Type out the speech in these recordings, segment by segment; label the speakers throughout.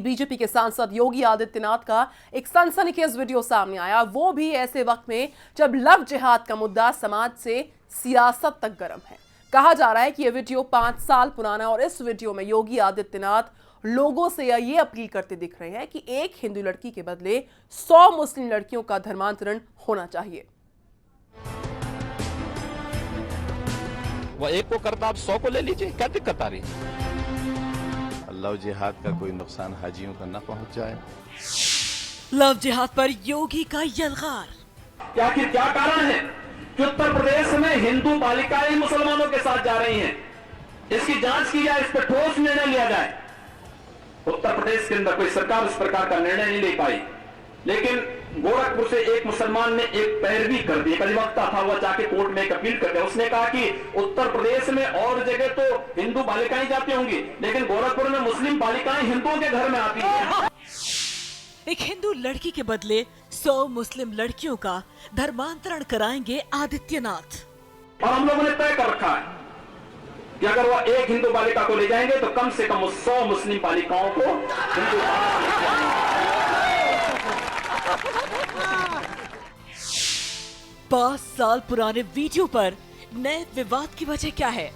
Speaker 1: BJP के सांसद योगी आदित्यनाथ का एक सनसनीखेज वीडियो सामने आया, वो भी ऐसे वक्त में जब लव जिहाद का मुद्दा समाज से सियासत तक गर्म है। कहा जा रहा है कि यह वीडियो 5 साल पुराना है और इस वीडियो में योगी आदित्यनाथ लोगों से ये अपील करते दिख रहे हैं कि एक हिंदू लड़की के बदले 100 मुस्लिम लड़कियों का धर्मांतरण होना चाहिए।
Speaker 2: वो एक को करता आप 100 को ले लीजिए, क्या दिक्कत आ रही है?
Speaker 3: लव जिहाद का कोई नुकसान हाजियों का न पहुंच जाए।
Speaker 4: लव जिहाद पर योगी का यलगार।
Speaker 5: आखिर क्या कारण है कि उत्तर प्रदेश में हिंदू बालिकाएं मुसलमानों के साथ जा रही हैं? इसकी जांच की जाए, इस पर ठोस निर्णय लिया जाए। उत्तर प्रदेश के अंदर कोई सरकार उस प्रकार का निर्णय नहीं ले पाई, लेकिन गोरखपुर से एक मुसलमान ने एक पैरवी कर दी। एक अधिवक्ता था, वह जाके कोर्ट में एक अपील कर दिया। उसने कहा कि उत्तर प्रदेश में और जगह तो हिंदू बालिकाएं जाती होंगी, लेकिन गोरखपुर में मुस्लिम बालिकाएं हिंदुओं के घर में आती हैं।
Speaker 4: एक हिंदू लड़की के बदले 100 मुस्लिम लड़कियों का धर्मांतरण कराएंगे आदित्यनाथ।
Speaker 5: और हम लोगों ने तय कर रखा है कि अगर वह एक हिंदू बालिका को ले जाएंगे तो कम से कम 100 मुस्लिम बालिकाओं को हिंदू
Speaker 4: 5 साल पुराने वीडियो पर नए विवाद की वजह क्या है?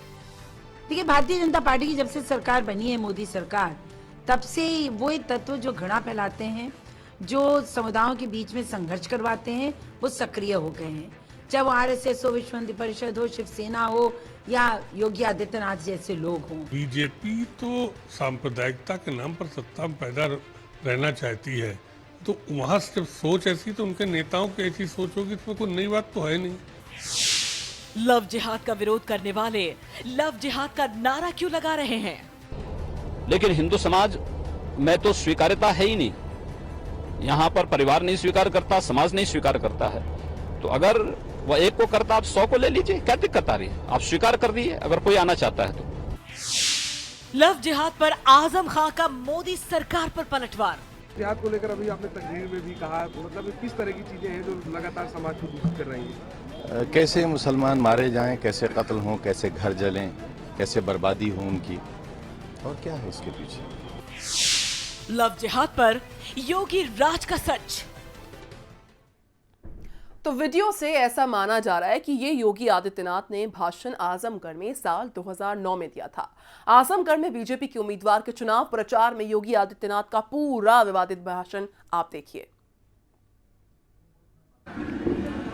Speaker 6: देखिए, भारतीय जनता पार्टी की जब से सरकार बनी है, मोदी सरकार, तब से वो एक तत्व जो घृणा फैलाते हैं, जो समुदायों के बीच में संघर्ष करवाते हैं, वो सक्रिय हो गए हैं। चाहे वो आरएसएस हो, विश्व हिंदू परिषद हो, शिवसेना हो या योगी आदित्यनाथ जैसे लोग हों।
Speaker 7: बीजेपी तो सांप्रदायिकता के नाम पर सत्ता में पैदा रहना चाहती है, तो वहाँ से जब सोच ऐसी तो उनके नेताओं की ऐसी सोच होगी, इसमें कोई नई बात तो है नहीं।
Speaker 4: लव जिहाद का विरोध करने वाले लव जिहाद का नारा क्यों लगा रहे हैं?
Speaker 2: लेकिन हिंदू समाज में तो स्वीकार्यता है ही नहीं। यहाँ पर परिवार नहीं स्वीकार करता, समाज नहीं स्वीकार करता है। तो अगर वह एक को करता आप 100 को ले लीजिए, क्या दिक्कत आ रही है? आप स्वीकार कर दिए अगर कोई आना चाहता है तो।
Speaker 4: लव जिहाद पर आजम खान का मोदी सरकार पर पलटवार।
Speaker 8: जिहाद को लेकर अभी आपने तकरीर में भी कहा, मतलब किस तरह की चीजें हैं जो लगातार समाज को दूषित कर रही हैं?
Speaker 3: कैसे मुसलमान मारे जाएं, कैसे कत्ल हों, कैसे घर जलें, कैसे बर्बादी हो उनकी, और क्या है इसके पीछे।
Speaker 4: लव जिहाद पर योगी राज का सच।
Speaker 1: तो वीडियो से ऐसा माना जा रहा है कि ये योगी आदित्यनाथ ने भाषण आजमगढ़ में साल 2009 में दिया था। आजमगढ़ में बीजेपी के उम्मीदवार के चुनाव प्रचार में योगी आदित्यनाथ का पूरा विवादित भाषण आप देखिए।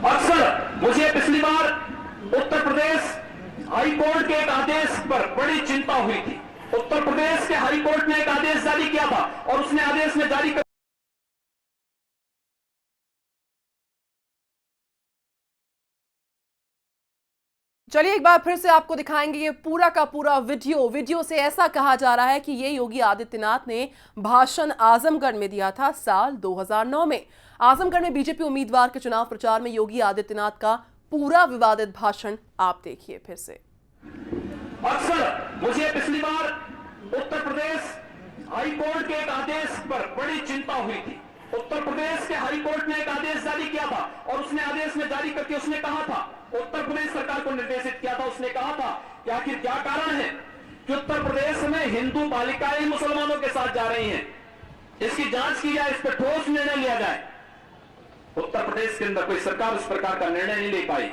Speaker 5: अक्सर मुझे पिछली बार उत्तर प्रदेश हाई कोर्ट के एक आदेश पर बड़ी चिंता हुई थी। उत्तर प्रदेश के हाई कोर्ट ने एक आदेश जारी किया था और उसने आदेश में जारी
Speaker 1: चलिए एक बार फिर से आपको दिखाएंगे ये पूरा का पूरा वीडियो से ऐसा कहा जा रहा है कि ये योगी आदित्यनाथ ने भाषण आजमगढ़ में दिया था साल 2009 में। आजमगढ़ में बीजेपी उम्मीदवार के चुनाव प्रचार में योगी आदित्यनाथ का पूरा विवादित भाषण आप देखिए फिर से।
Speaker 5: अक्सर मुझे पिछली बार उत्तर प्रदेश हाई कोर्ट के एक आदेश पर बड़ी चिंता हुई थी। उत्तर प्रदेश के हाई कोर्ट ने एक आदेश जारी किया था और उसने आदेश में जारी करके उसने कहा था, उत्तर प्रदेश सरकार को निर्देशित किया था, उसने कहा था कि आखिर क्या कारण है कि उत्तर प्रदेश में हिंदू बालिकाएं मुसलमानों के साथ जा रही हैं? इसकी जांच की जाए, इस पर ठोस निर्णय लिया जाए। उत्तर प्रदेश के अंदर कोई सरकार उस प्रकार का निर्णय नहीं ले पाई,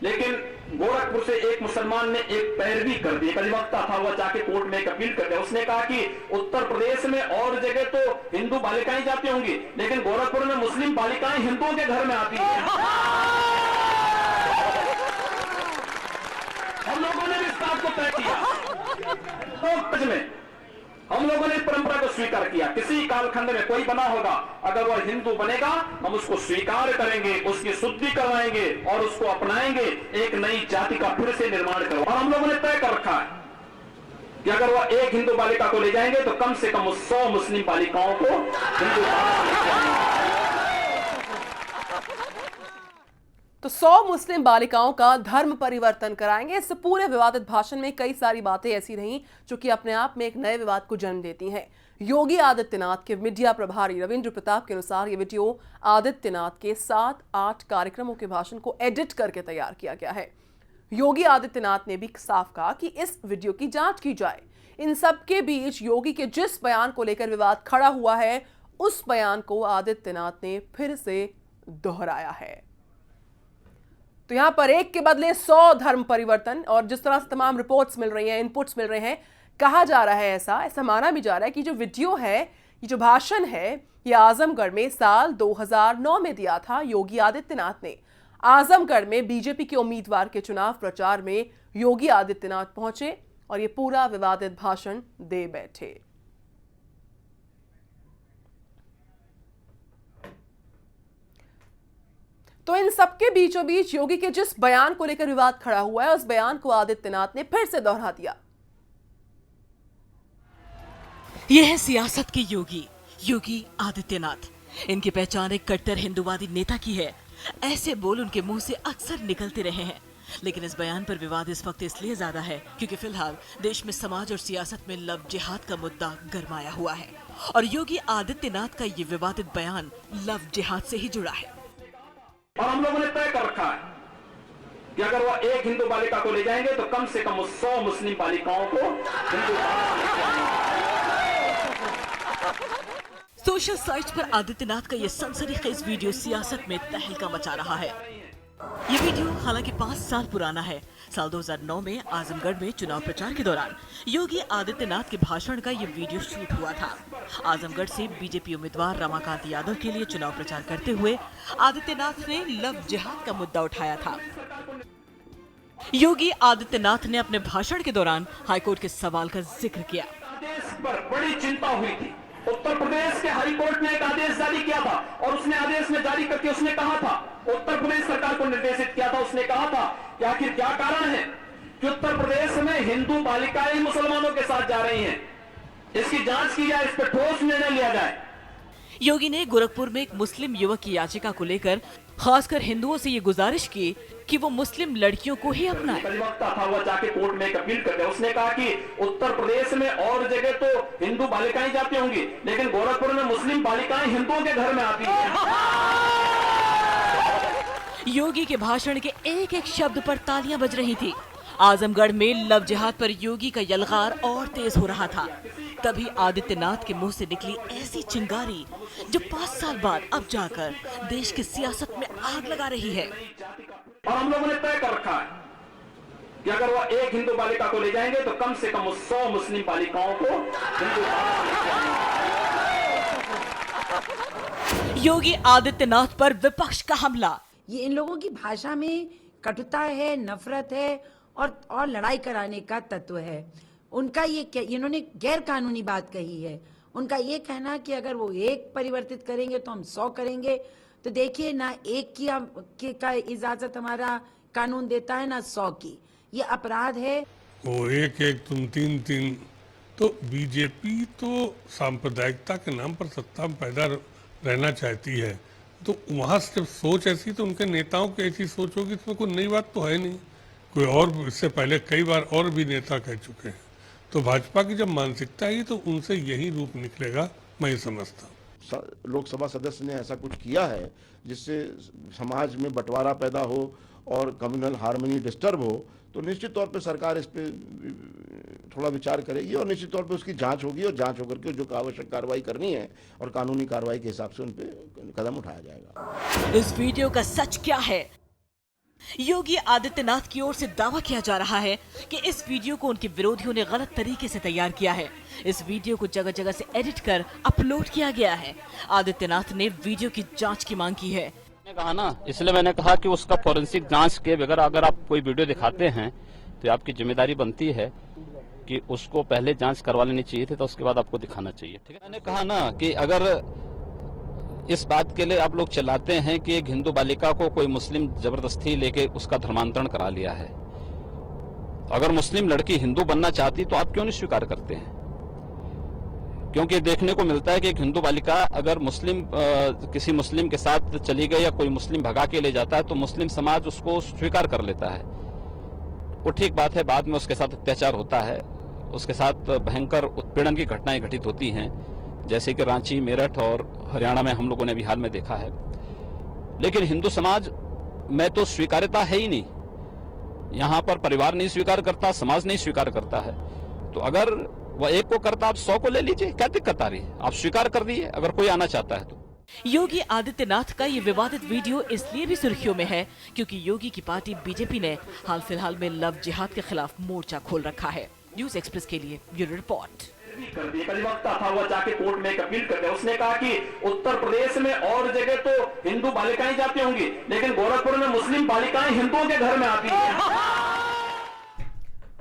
Speaker 5: लेकिन गोरखपुर से एक मुसलमान ने एक पैरवी कर दी। एक अधिवक्ता था, वह जाके कोर्ट में एक अपील कर दिया। उसने कहा कि उत्तर प्रदेश में और जगह तो हिंदू बालिकाएं जाती होंगी, लेकिन गोरखपुर में मुस्लिम बालिकाएं हिंदुओं के घर में आती हैं। हम लोगों ने भी इस बात को तय किया, तो में हम लोगों ने इस परंपरा को स्वीकार किया। किसी कालखंड में कोई बना होगा, अगर वह हिंदू बनेगा हम उसको स्वीकार करेंगे, उसकी शुद्धि करवाएंगे और उसको अपनाएंगे, एक नई जाति का फिर से निर्माण करो। और हम लोगों ने तय कर रखा है कि अगर वह एक हिंदू बालिका को ले जाएंगे तो कम से कम 100 मुस्लिम बालिकाओं को हिंदू।
Speaker 1: तो 100 मुस्लिम बालिकाओं का धर्म परिवर्तन कराएंगे। इस पूरे विवादित भाषण में कई सारी बातें ऐसी रहीं जो कि अपने आप में एक नए विवाद को जन्म देती हैं। योगी आदित्यनाथ के मीडिया प्रभारी रविंद्र प्रताप के अनुसार ये वीडियो आदित्यनाथ के 7-8 कार्यक्रमों के भाषण को एडिट करके तैयार किया गया है। योगी आदित्यनाथ ने भी साफ कहा कि इस वीडियो की जांच की जाए। इन सब के बीच योगी के जिस बयान को लेकर विवाद खड़ा हुआ है, उस बयान को आदित्यनाथ ने फिर से दोहराया है। तो यहां पर एक के बदले 100 धर्म परिवर्तन, और जिस तरह से तमाम रिपोर्ट्स मिल रही हैं, इनपुट्स मिल रहे हैं, कहा जा रहा है ऐसा माना भी जा रहा है कि जो वीडियो है, ये जो भाषण है, ये आजमगढ़ में साल 2009 में दिया था योगी आदित्यनाथ ने। आजमगढ़ में बीजेपी के उम्मीदवार के चुनाव प्रचार में योगी आदित्यनाथ पहुंचे और ये पूरा विवादित भाषण दे बैठे। तो इन सबके बीचों बीच योगी के जिस बयान को लेकर विवाद खड़ा हुआ है, उस बयान को आदित्यनाथ ने फिर से दोहरा दिया।
Speaker 4: यह है सियासत के योगी आदित्यनाथ। इनकी पहचान एक कट्टर हिंदूवादी नेता की है। ऐसे बोल उनके मुंह से अक्सर निकलते रहे हैं, लेकिन इस बयान पर विवाद इस वक्त इसलिए ज्यादा है क्योंकि फिलहाल देश में समाज और सियासत में लव जिहाद का मुद्दा गरमाया हुआ है, और योगी आदित्यनाथ का ये विवादित बयान लव जिहाद से ही जुड़ा है।
Speaker 5: और हम लोगों ने तय कर रखा है कि अगर वो एक हिंदू बालिका को ले जाएंगे तो कम से कम 100 मुस्लिम बालिकाओं को हिंदू
Speaker 4: सोशल साइट्स पर आदित्यनाथ का यह सनसनीखेज वीडियो सियासत में तहलका मचा रहा है। ये वीडियो हालांकि 5 साल पुराना है। साल 2009 में आजमगढ़ में चुनाव प्रचार के दौरान योगी आदित्यनाथ के भाषण का ये वीडियो शूट हुआ था। आजमगढ़ से बीजेपी उम्मीदवार रमाकांत यादव के लिए चुनाव प्रचार करते हुए आदित्यनाथ ने लव जिहाद का मुद्दा उठाया था। योगी आदित्यनाथ ने अपने भाषण के दौरान हाईकोर्ट के सवाल का जिक्र किया।
Speaker 5: आदेश पर बड़ी चिंता हुई थी। उत्तर प्रदेश के हाई कोर्ट ने एक आदेश जारी किया था और उसने आदेश में जारी करके उसने कहा था, उत्तर प्रदेश सरकार को निर्देशित किया था, उसने कहा था कि आखिर क्या कारण है कि उत्तर प्रदेश में हिंदू बालिकाएं मुसलमानों के साथ जा रही हैं, इसकी जांच की जाए, इस पर ठोस निर्णय लिया जाए।
Speaker 4: योगी ने गोरखपुर में एक मुस्लिम युवक की याचिका को लेकर खासकर हिंदुओं से ये गुजारिश की कि वो मुस्लिम लड़कियों को ही अपनाएं।
Speaker 5: अधिवक्ता था, वह जाके कोर्ट में एक अपील करते, उसने कहा कि उत्तर प्रदेश में और जगह तो हिंदू बालिकाएं जाती होंगी, लेकिन गोरखपुर में मुस्लिम बालिकाएं हिंदुओं के घर में आती हैं।
Speaker 4: योगी के भाषण के एक एक शब्द पर तालियां बज रही थी। आजमगढ़ में लव जिहाद पर योगी का यलगार और तेज हो रहा था। तभी आदित्यनाथ के मुंह से निकली ऐसी चिंगारी जो 5 साल बाद अब जाकर देश की सियासत में आग लगा रही है।
Speaker 5: और हम लोगों ने तय कर रखा है कि अगर वो एक हिंदू बालिका को ले जाएंगे तो कम से कम 100 मुस्लिम बालिकाओं को
Speaker 4: योगी आदित्यनाथ पर विपक्ष का हमला।
Speaker 6: ये इन लोगों की भाषा में कटुता है, नफरत है और लड़ाई कराने का तत्व है। उनका ये इन्होंने गैर कानूनी बात कही है। उनका ये कहना कि अगर वो एक परिवर्तित करेंगे तो हम 100 करेंगे। तो देखिए, ना एक की का इजाजत हमारा कानून देता है, ना 100 की। ये अपराध है।
Speaker 7: वो एक तुम 3। तो बीजेपी तो सांप्रदायिकता के नाम पर सत्ता में पैदा रहना चाहती है, तो वहाँ से जब सोच ऐसी तो उनके नेताओं की ऐसी सोच होगी, इसमें कोई नई बात तो है नहीं। कोई और इससे पहले कई बार और भी नेता कह चुके हैं। तो भाजपा की जब मानसिकता है तो उनसे यही रूप निकलेगा, मैं ये समझता हूँ।
Speaker 9: लोकसभा सदस्य ने ऐसा कुछ किया है जिससे समाज में बंटवारा पैदा हो और कम्युनल हार्मनी डिस्टर्ब हो, तो निश्चित तौर पे सरकार इस पे थोड़ा विचार करेगी और निश्चित तौर पे उसकी जांच होगी और जांच होकर के जो आवश्यक कार्रवाई करनी है और कानूनी कार्रवाई के हिसाब से उन पे कदम उठाया जाएगा।
Speaker 4: इस वीडियो का सच क्या है? योगी आदित्यनाथ की ओर से दावा किया जा रहा है कि इस वीडियो को उनके विरोधियों ने गलत तरीके से तैयार किया है। इस वीडियो को जगह जगह से एडिट कर अपलोड किया गया है। आदित्यनाथ ने वीडियो की जांच की मांग की है।
Speaker 2: मैंने कहा ना, इसलिए मैंने कहा कि उसका फॉरेंसिक जांच के बगैर अगर आप कोई वीडियो दिखाते हैं तो आपकी जिम्मेदारी बनती है कि उसको पहले जांच करवा लेनी चाहिए थी, तो उसके बाद आपको दिखाना चाहिए। ठीक है, मैंने कहा ना कि अगर इस बात के लिए आप लोग चलाते हैं कि एक हिंदू बालिका को कोई मुस्लिम जबरदस्ती लेके उसका धर्मांतरण करा लिया है, अगर मुस्लिम लड़की हिंदू बनना चाहती तो आप क्यों नहीं स्वीकार करते हैं? क्योंकि देखने को मिलता है कि एक हिंदू बालिका अगर किसी मुस्लिम के साथ चली गई या कोई मुस्लिम भगा के ले जाता है तो मुस्लिम समाज उसको स्वीकार कर लेता है। वो ठीक बात है, बाद में उसके साथ अत्याचार होता है, उसके साथ भयंकर उत्पीड़न की घटनाएं घटित होती हैं, जैसे कि रांची, मेरठ और हरियाणा में हम लोगों ने भी हाल में देखा है। लेकिन हिंदू समाज में तो स्वीकार्यता है ही नहीं। यहाँ पर परिवार नहीं स्वीकार करता, समाज नहीं स्वीकार करता है। तो अगर वह एक को करता आप 100 को ले लीजिए, क्या दिक्कत आ रही है? आप स्वीकार कर दिए अगर कोई आना चाहता है तो।
Speaker 4: योगी आदित्यनाथ का ये विवादित वीडियो इसलिए भी सुर्खियों में है क्योंकि योगी की पार्टी बीजेपी ने हाल फिलहाल में लव जिहाद के खिलाफ मोर्चा खोल रखा है। न्यूज एक्सप्रेस के लिए ब्यूरो रिपोर्ट।
Speaker 5: कर दिया। एक अधिवक्ता था, वह जाके कोर्ट में एक अपील कर दिया। उसने कहा कि उत्तर प्रदेश में और जगह तो हिंदू बालिकाएं जाती होंगी, लेकिन गोरखपुर में मुस्लिम बालिकाएं हिंदुओं के घर में आती हैं।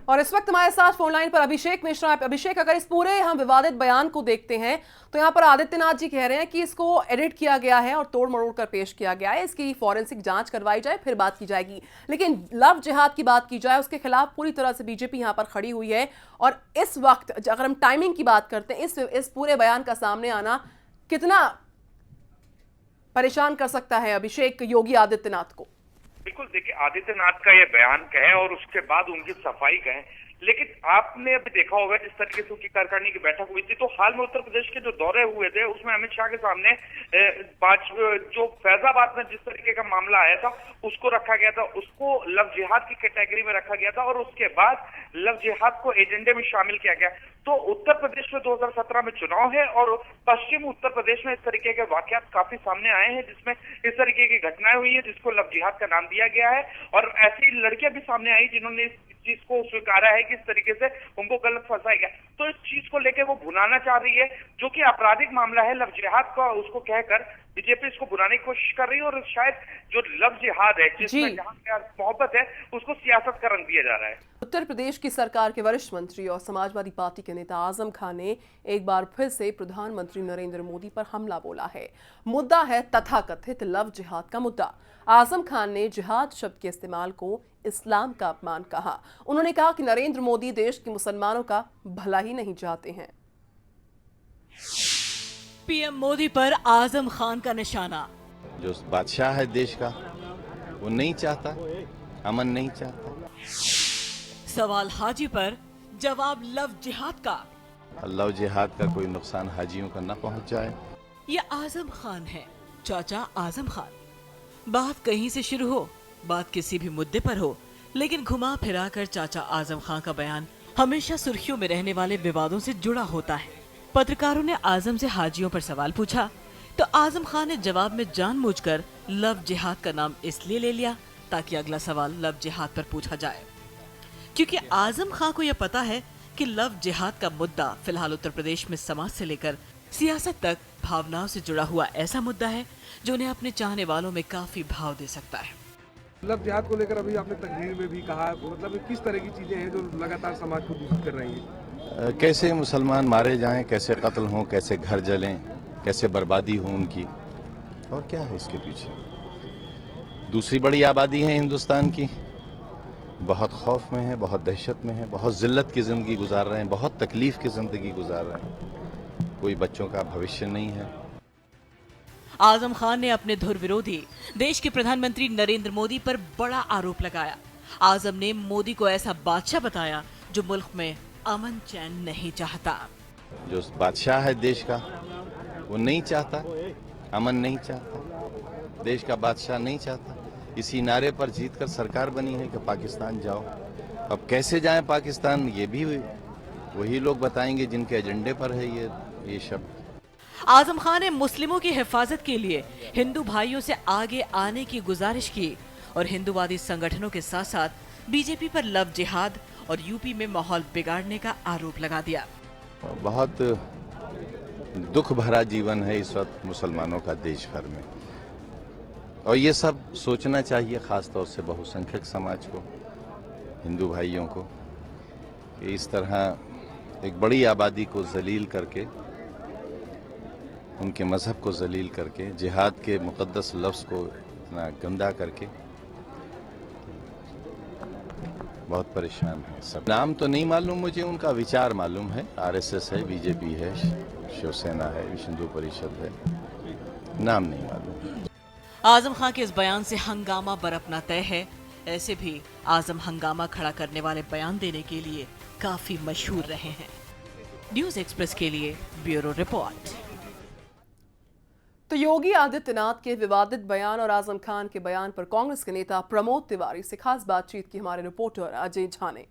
Speaker 1: और इस वक्त हमारे साथ फोन लाइन पर अभिषेक मिश्रा है। अभिषेक, अगर इस पूरे हम विवादित बयान को देखते हैं तो यहाँ पर आदित्यनाथ जी कह रहे हैं कि इसको एडिट किया गया है और तोड़ मरोड़ कर पेश किया गया है, इसकी फॉरेंसिक जांच करवाई जाए फिर बात की जाएगी। लेकिन लव जिहाद की बात की जाए, उसके खिलाफ पूरी तरह से बीजेपी यहाँ पर खड़ी हुई है। और इस वक्त अगर हम टाइमिंग की बात करते हैं, इस पूरे बयान का सामने आना कितना परेशान कर सकता है अभिषेक योगी आदित्यनाथ को?
Speaker 10: बिल्कुल, देखिए आदित्यनाथ का ये बयान कहें और उसके बाद उनकी सफाई कहें, लेकिन आपने अभी देखा होगा जिस तरीके से उनकी कार्यकारिणी की बैठक हुई थी, तो हाल में उत्तर प्रदेश के जो दौरे हुए थे उसमें अमित शाह के सामने जो फैजाबाद में जिस तरीके का मामला आया था उसको रखा गया था, उसको लव जिहाद की कैटेगरी में रखा गया था और उसके बाद लव जिहाद को एजेंडे में शामिल किया गया। तो उत्तर प्रदेश में 2017 में चुनाव है और पश्चिम उत्तर प्रदेश में इस तरीके के वाकयात काफी सामने आए हैं जिसमें इस तरीके की घटनाएं हुई है जिसको लव जिहाद का नाम दिया गया है। और ऐसी लड़कियां भी सामने आई जिन्होंने इस चीज को स्वीकारा है कि इस तरीके से उनको गलत फंसाया गया। तो इस चीज को लेकर वो भुनाना चाह रही है, जो कि आपराधिक मामला है लव जिहाद का, उसको कहकर बीजेपी इसको भुनाने की कोशिश कर रही है। और शायद जो लव जिहाद है जिसमें जहां प्यार मोहब्बत है उसको सियासत का रंग दिया जा रहा है।
Speaker 1: उत्तर प्रदेश की सरकार के वरिष्ठ मंत्री और समाजवादी पार्टी के नेता आजम खान ने एक बार फिर से प्रधानमंत्री नरेंद्र मोदी पर हमला बोला है। मुद्दा है तथाकथित लव जिहाद का मुद्दा। आजम खान ने जिहाद शब्द के इस्तेमाल को इस्लाम का अपमान कहा। उन्होंने कहा कि नरेंद्र मोदी देश के मुसलमानों का भला ही नहीं चाहते हैं।
Speaker 4: पीएम मोदी पर आजम खान का निशाना।
Speaker 3: जो बादशाह है देश का वो नहीं चाहता, अमन नहीं चाहता।
Speaker 4: सवाल हाजी पर, जवाब लव जिहाद का।
Speaker 3: लव जिहाद का कोई नुकसान हाजियों का न पहुंच जाए।
Speaker 4: ये आजम खान है, चाचा आजम खान। बात कहीं से शुरू हो, बात किसी भी मुद्दे पर हो, लेकिन घुमा फिरा कर चाचा आजम खान का बयान हमेशा सुर्खियों में रहने वाले विवादों से जुड़ा होता है। पत्रकारों ने आजम से हाजियों पर सवाल पूछा तो आजम खान ने जवाब में जानबूझकर लव जिहाद का नाम इसलिए ले लिया ताकि अगला सवाल लव जिहाद पर पूछा जाए, क्योंकि आजम खान को यह पता है कि लव जिहाद का मुद्दा फिलहाल उत्तर प्रदेश में समाज से लेकर सियासत तक भावनाओं से जुड़ा हुआ ऐसा मुद्दा है जो उन्हें अपने चाहने वालों में काफी भाव दे सकता है।
Speaker 8: लव जिहाद को लेकर अभी आपने तकरीर में भी कहा, मतलब किस तरह की चीजें हैं जो लगातार समाज को दूषित कर रही हैं?
Speaker 3: कैसे मुसलमान मारे जाएं, कैसे कत्ल हों, कैसे घर जलें, कैसे बर्बादी हो उनकी, और क्या है इसके पीछे? दूसरी बड़ी आबादी है हिंदुस्तान की, बहुत खौफ में है, बहुत दहशत में है, बहुत जिल्लत की ज़िंदगी गुजार रहे हैं, बहुत तकलीफ की ज़िंदगी गुजार रहे हैं। कोई बच्चों का भविष्य नहीं है।
Speaker 4: आजम खान ने अपने धुर विरोधी देश के प्रधानमंत्री नरेंद्र मोदी पर बड़ा आरोप लगाया। आजम ने मोदी को ऐसा बादशाह बताया जो मुल्क में अमन चैन नहीं चाहता।
Speaker 3: जो बादशाह है देश का वो नहीं चाहता, अमन नहीं चाहता, देश का बादशाह नहीं चाहता। इसी नारे पर जीतकर सरकार बनी है कि पाकिस्तान जाओ। अब कैसे जाएं पाकिस्तान, ये भी वही लोग बताएंगे जिनके एजेंडे पर है ये शब्द।
Speaker 4: आजम खान ने मुस्लिमों की हिफाजत के लिए हिंदू भाइयों से आगे आने की गुजारिश की और हिंदूवादी संगठनों के साथ साथ बीजेपी पर लव जिहाद और यूपी में माहौल बिगाड़ने का आरोप लगा दिया।
Speaker 3: बहुत दुख भरा जीवन है इस वक्त मुसलमानों का देश भर में, और ये सब सोचना चाहिए खास तौर से बहुसंख्यक समाज को, हिंदू भाइयों को, कि इस तरह एक बड़ी आबादी को जलील करके, उनके मजहब को जलील करके, जिहाद के मुकद्दस लफ्ज़ को इतना गंदा करके, बहुत परेशान है सब। नाम तो नहीं मालूम मुझे, उनका विचार मालूम है। आरएसएस है, बीजेपी है, शिवसेना है, विश्व हिंदू परिषद है, नाम नहीं मालूम।
Speaker 4: आजम खान के इस बयान से हंगामा बरपना तय है। ऐसे भी आजम हंगामा खड़ा करने वाले बयान देने के लिए काफी मशहूर रहे हैं। न्यूज एक्सप्रेस के लिए ब्यूरो रिपोर्ट।
Speaker 1: तो योगी आदित्यनाथ के विवादित बयान और आजम खान के बयान पर कांग्रेस के नेता प्रमोद तिवारी से खास बातचीत की हमारे रिपोर्टर अजय झा ने।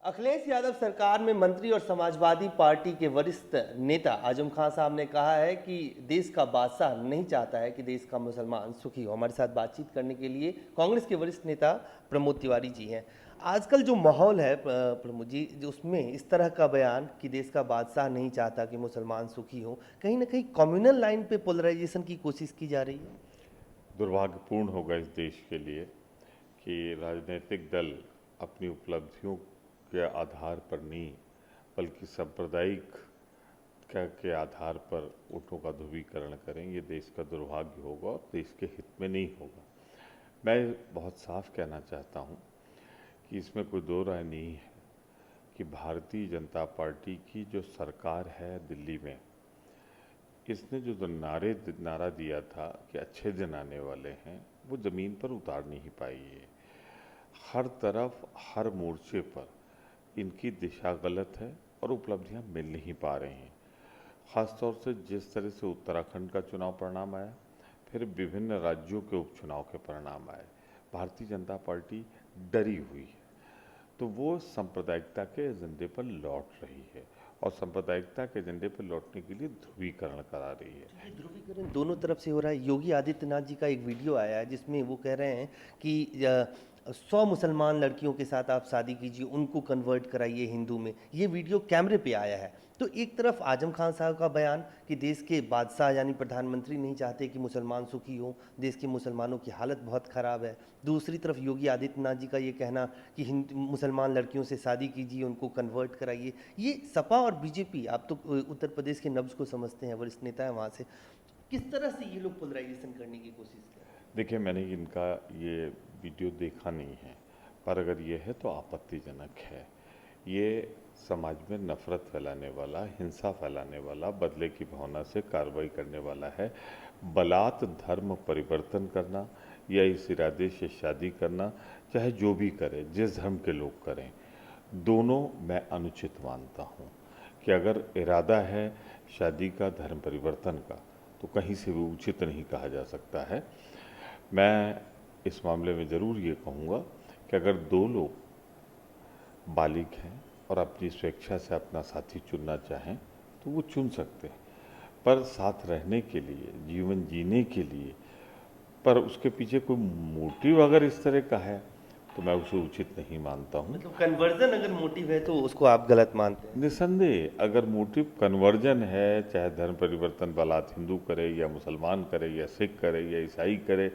Speaker 11: अखिलेश यादव सरकार में मंत्री और समाजवादी पार्टी के वरिष्ठ नेता आजम खान साहब ने कहा है कि देश का बादशाह नहीं चाहता है कि देश का मुसलमान सुखी हो। हमारे साथ बातचीत करने के लिए कांग्रेस के वरिष्ठ नेता प्रमोद तिवारी जी हैं। आजकल जो माहौल है प्रमोद जी, जो उसमें इस तरह का बयान कि देश का बादशाह नहीं चाहता कि मुसलमान सुखी हो, कहीं ना कहीं कम्युनल लाइन पे पोलराइजेशन की कोशिश की जा रही है।
Speaker 12: दुर्भाग्यपूर्ण होगा इस देश के लिए कि राजनीतिक दल अपनी उपलब्धियों के आधार पर नहीं बल्कि सांप्रदायिक के आधार पर वोटों का ध्रुवीकरण करें। ये देश का दुर्भाग्य होगा और देश के हित में नहीं होगा। मैं बहुत साफ कहना चाहता हूँ कि इसमें कोई दो राय नहीं है कि भारतीय जनता पार्टी की जो सरकार है दिल्ली में, इसने जो नारा दिया था कि अच्छे दिन आने वाले हैं, वो ज़मीन पर उतार नहीं पाई है। हर तरफ हर मोर्चे पर इनकी दिशा गलत है और उपलब्धियां मिल नहीं पा रही हैं। ख़ासतौर से जिस तरह से उत्तराखंड का चुनाव परिणाम आया, फिर विभिन्न राज्यों के उपचुनाव के परिणाम आए, भारतीय जनता पार्टी डरी हुई है। तो वो सांप्रदायिकता के एजेंडे पर लौट रही है और सांप्रदायिकता के एजेंडे पर लौटने के लिए ध्रुवीकरण करा रही है।
Speaker 11: ध्रुवीकरण दोनों तरफ से हो रहा है। योगी आदित्यनाथ जी का एक वीडियो आया है जिसमें वो कह रहे हैं कि 100 मुसलमान लड़कियों के साथ आप शादी कीजिए, उनको कन्वर्ट कराइए हिंदू में। ये वीडियो कैमरे पे आया है। तो एक तरफ आजम खान साहब का बयान कि देश के बादशाह यानी प्रधानमंत्री नहीं चाहते कि मुसलमान सुखी हो, देश के मुसलमानों की हालत बहुत ख़राब है। दूसरी तरफ योगी आदित्यनाथ जी का ये कहना कि मुसलमान लड़कियों से शादी कीजिए, उनको कन्वर्ट कराइए। ये सपा और बीजेपी, आप तो उत्तर प्रदेश के नब्ज को समझते हैं, वरिष्ठ नेता है वहाँ से, किस तरह से ये लोग पोलराइजेशन करने की कोशिश कर रहे हैं?
Speaker 12: देखिए, मैंने इनका ये वीडियो देखा नहीं है, पर अगर ये है तो आपत्तिजनक है। ये समाज में नफरत फैलाने वाला, हिंसा फैलाने वाला, बदले की भावना से कार्रवाई करने वाला है। बलात् धर्म परिवर्तन करना या इस इरादे से शादी करना, चाहे जो भी करे, जिस धर्म के लोग करें, दोनों मैं अनुचित मानता हूँ। कि अगर इरादा है शादी का, धर्म परिवर्तन का, तो कहीं से भी उचित नहीं कहा जा सकता है। मैं इस मामले में ज़रूर ये कहूँगा कि अगर दो लोग बालिग हैं और अपनी स्वेच्छा से अपना साथी चुनना चाहें तो वो चुन सकते हैं, पर साथ रहने के लिए, जीवन जीने के लिए, पर उसके पीछे कोई मोटिव अगर इस तरह का है तो मैं उसे उचित नहीं मानता हूँ।
Speaker 11: मतलब कन्वर्जन अगर मोटिव है तो उसको आप गलत मानते हैं?
Speaker 12: निसंदेह अगर मोटिव कन्वर्जन है, चाहे धर्म परिवर्तन बलात् हिंदू करे या मुसलमान करे या सिख करे या ईसाई करे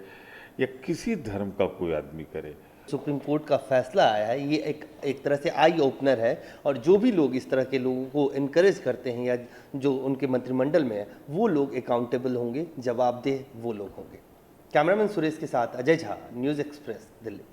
Speaker 12: या किसी धर्म का कोई आदमी करे।
Speaker 11: सुप्रीम कोर्ट का फैसला आया है, ये एक तरह से आई ओपनर है और जो भी लोग इस तरह के लोगों को इनकरेज करते हैं या जो उनके मंत्रिमंडल में है, वो लोग अकाउंटेबल होंगे, जवाबदेह वो लोग होंगे। कैमरामैन सुरेश के साथ अजय झा, न्यूज़ एक्सप्रेस, दिल्ली।